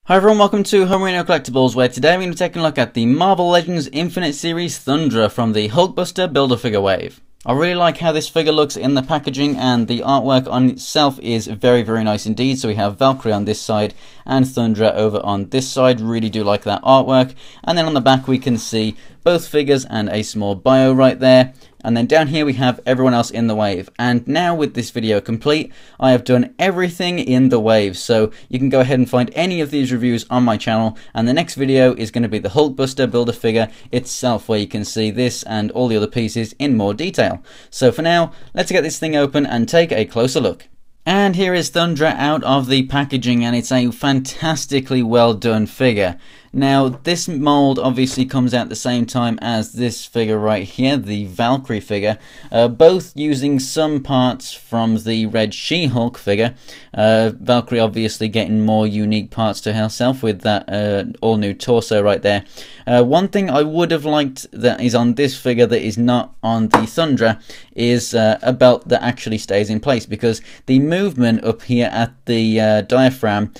Hi everyone, welcome to Homerino Collectibles, where today I'm going to be taking a look at the Marvel Legends Infinite Series Thundra from the Hulkbuster Build-A-Figure wave. I really like how this figure looks in the packaging, and the artwork on itself is very nice indeed. So we have Valkyrie on this side and Thundra over on this side. Really do like that artwork. And then on the back we can see both figures and a small bio right there. And then down here we have everyone else in the wave. And now with this video complete, I have done everything in the wave. So you can go ahead and find any of these reviews on my channel. And the next video is going to be the Hulkbuster Build-A-Figure itself, where you can see this and all the other pieces in more detail. So for now, let's get this thing open and take a closer look. And here is Thundra out of the packaging, and it's a fantastically well done figure. Now, this mold obviously comes out at the same time as this figure right here, the Valkyrie figure, both using some parts from the Red She-Hulk figure. Valkyrie obviously getting more unique parts to herself with that all-new torso right there. One thing I would have liked that is on this figure that is not on the Thundra is a belt that actually stays in place, because the movement up here at the diaphragm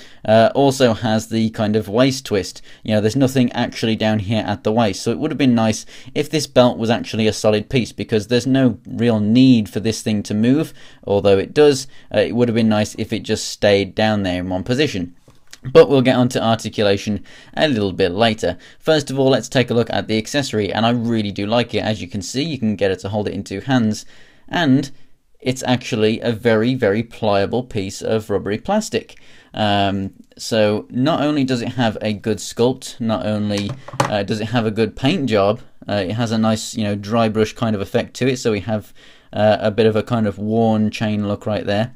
also has the kind of waist twist. You know, there's nothing actually down here at the waist, so it would have been nice if this belt was actually a solid piece, because there's no real need for this thing to move, although it does. It would have been nice if it just stayed down there in one position. But we'll get onto articulation a little bit later. First of all, let's take a look at the accessory, and I really do like it. As you can see, you can get it to hold it in two hands, and it's actually a very pliable piece of rubbery plastic. So not only does it have a good sculpt, not only does it have a good paint job, it has a nice, you know, dry brush kind of effect to it, so we have a bit of a kind of worn chain look right there.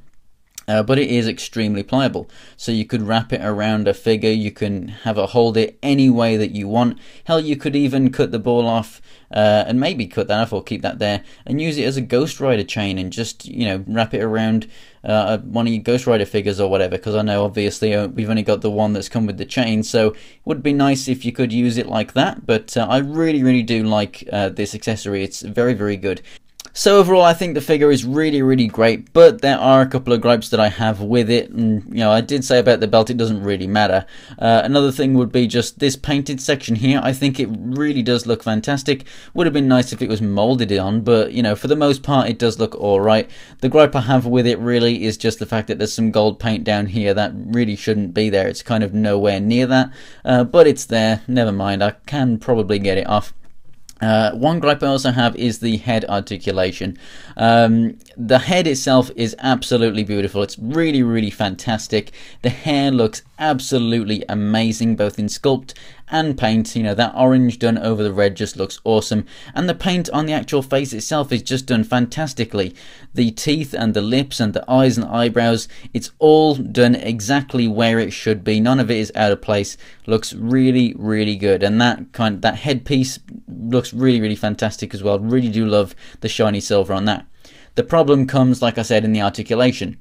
But it is extremely pliable, so you could wrap it around a figure, you can have it hold it any way that you want. Hell, you could even cut the ball off and maybe cut that off or keep that there and use it as a Ghost Rider chain and just, you know, wrap it around one of your Ghost Rider figures or whatever, because I know obviously we've only got the one that's come with the chain, so it would be nice if you could use it like that. But I really do like this accessory. It's very good. So overall, I think the figure is really great, but there are a couple of gripes that I have with it. And, you know, I did say about the belt, it doesn't really matter. Another thing would be just this painted section here. I think it really does look fantastic. Would have been nice if it was molded on, but, you know, for the most part, it does look alright. The gripe I have with it really is just the fact that there's some gold paint down here that really shouldn't be there. It's kind of nowhere near that, but it's there. Never mind, I can probably get it off. One gripe I also have is the head articulation. The head itself is absolutely beautiful. It's really fantastic. The hair looks absolutely amazing, both in sculpt and paint. You know, that orange done over the red just looks awesome, and the paint on the actual face itself is just done fantastically. The teeth and the lips and the eyes and eyebrows, it's all done exactly where it should be. None of it is out of place. Looks really good, and that headpiece looks really fantastic as well. Really do love the shiny silver on that. The problem comes, like I said, in the articulation.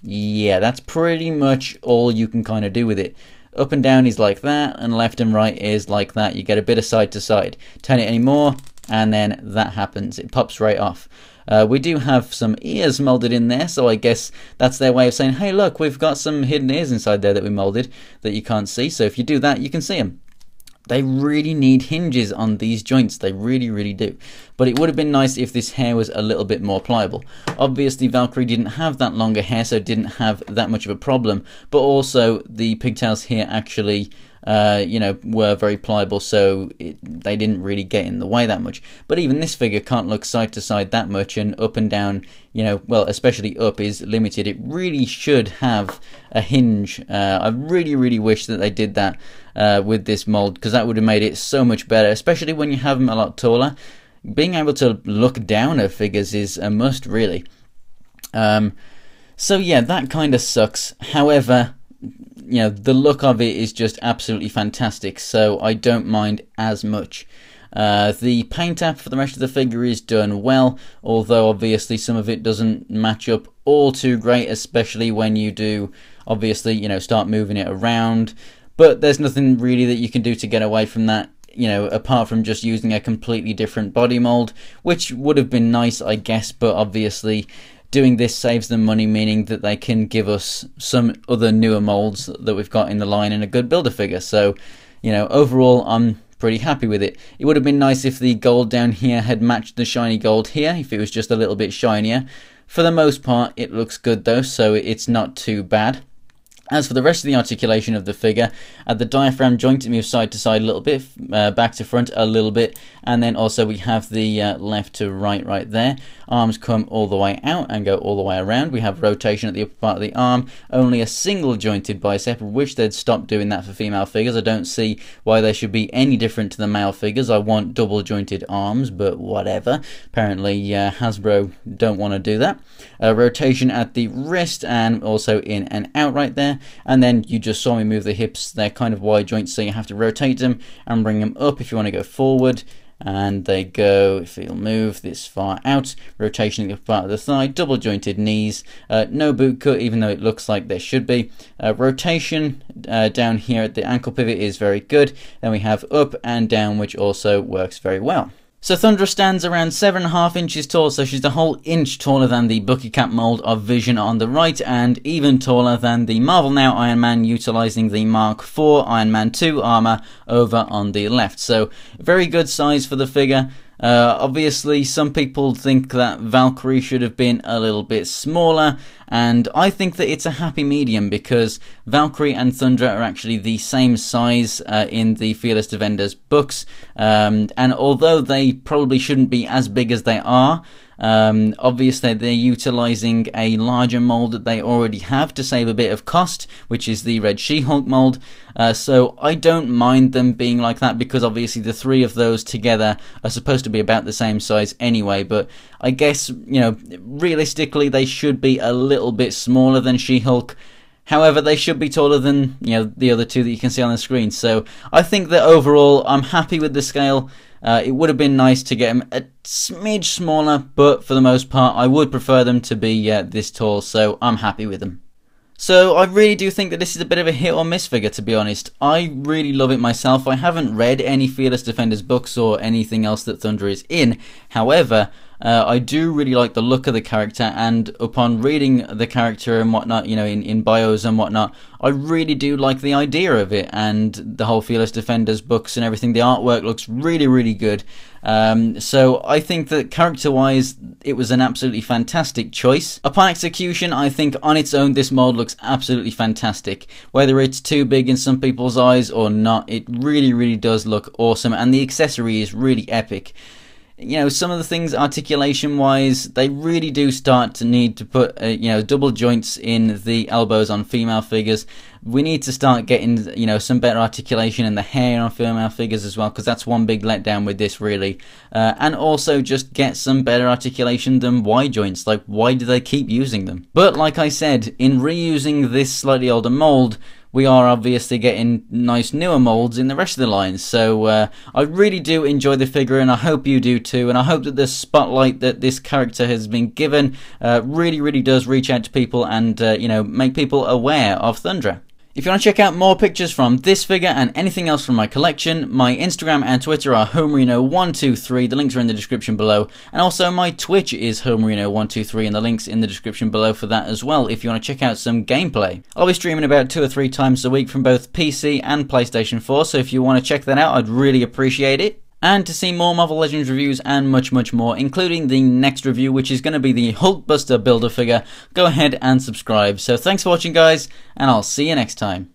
Yeah, that's pretty much all you can kind of do with it. Up and down is like that, and left and right is like that. You get a bit of side to side. Turn it any more, and then that happens. It pops right off. We do have some ears molded in there, so I guess that's their way of saying, hey look, we've got some hidden ears inside there that we molded that you can't see. So if you do that, you can see them. They really need hinges on these joints. They really do. But it would have been nice if this hair was a little bit more pliable. Obviously, Valkyrie didn't have that longer hair, so didn't have that much of a problem. But also, the pigtails here actually, you know, were very pliable, so they didn't really get in the way that much. But even this figure can't look side to side that much, and up and down, you know, well, especially up is limited. It really should have a hinge. I really wish that they did that with this mold, because that would have made it so much better, especially when you have them a lot taller. Being able to look down at figures is a must, really. So yeah, that kind of sucks. However, you know, the look of it is just absolutely fantastic, so I don't mind as much. The paint app for the rest of the figure is done well, although obviously some of it doesn't match up all too great, especially when you do, obviously, you know, start moving it around. But there's nothing really that you can do to get away from that, you know, apart from just using a completely different body mold, which would have been nice, I guess, but obviously doing this saves them money, meaning that they can give us some other newer molds that we've got in the line and a good Build-A-Figure. So, you know, overall I'm pretty happy with it. It would have been nice if the gold down here had matched the shiny gold here, if it was just a little bit shinier. For the most part, it looks good though, so it's not too bad. As for the rest of the articulation of the figure, at the diaphragm joint it moves side to side a little bit, back to front a little bit, and then also we have the left to right there. Arms come all the way out and go all the way around. We have rotation at the upper part of the arm, only a single jointed bicep. I wish they'd stop doing that for female figures. I don't see why they should be any different to the male figures. I want double jointed arms, but whatever. Apparently Hasbro don't want to do that. Rotation at the wrist and also in and out right there. And then you just saw me move the hips. They're kind of wide joints, so you have to rotate them and bring them up if you want to go forward. And they go, if you'll move this far out, rotation in the upper part of the thigh, double jointed knees, no boot cut even though it looks like there should be. Rotation down here at the ankle pivot is very good. Then we have up and down, which also works very well. So Thundra stands around 7.5 inches tall, so she's a whole inch taller than the Bucky Cap mold of Vision on the right, and even taller than the Marvel Now Iron Man, utilising the Mark IV Iron Man 2 armour over on the left. So very good size for the figure. Obviously some people think that Valkyrie should have been a little bit smaller, and I think that it's a happy medium because Valkyrie and Thundra are actually the same size in the Fearless Defenders books, and although they probably shouldn't be as big as they are, obviously they're utilizing a larger mold that they already have to save a bit of cost, which is the Red She-Hulk mold. So I don't mind them being like that because obviously the three of those together are supposed to be about the same size anyway, but I guess, you know, realistically they should be a little bit smaller than She-Hulk. However, they should be taller than, you know, the other two that you can see on the screen. So I think that overall I'm happy with the scale. It would have been nice to get them a smidge smaller, but for the most part I would prefer them to be this tall, so I'm happy with them. So I really do think that this is a bit of a hit or miss figure, to be honest. I really love it myself. I haven't read any Fearless Defenders books or anything else that Thundra is in. However, I do really like the look of the character, and upon reading the character and whatnot, you know, in bios and whatnot, I really do like the idea of it, and the whole Fearless Defenders books and everything. The artwork looks really, really good. So I think that character-wise, it was an absolutely fantastic choice. Upon execution, I think on its own, this mold looks absolutely fantastic. Whether it's too big in some people's eyes or not, it really, really does look awesome, and the accessory is really epic. You know, some of the things articulation wise, they really do start to need to put you know, double joints in the elbows on female figures. We need to start getting, you know, some better articulation in the hair on female figures as well, because that's one big letdown with this really. And also just get some better articulation than Y joints. Like, why do they keep using them? But like I said, in reusing this slightly older mold, we are obviously getting nice newer molds in the rest of the line. So I really do enjoy the figure, and I hope you do too, and I hope that the spotlight that this character has been given really, really does reach out to people and you know, make people aware of Thundra. If you want to check out more pictures from this figure and anything else from my collection, my Instagram and Twitter are Homerino123, the links are in the description below, and also my Twitch is Homerino123 and the links in the description below for that as well if you want to check out some gameplay. I'll be streaming about 2 or 3 times a week from both PC and PlayStation 4, so if you want to check that out, I'd really appreciate it. And to see more Marvel Legends reviews and much, much more, including the next review, which is going to be the Hulkbuster Builder figure, go ahead and subscribe. So thanks for watching, guys, and I'll see you next time.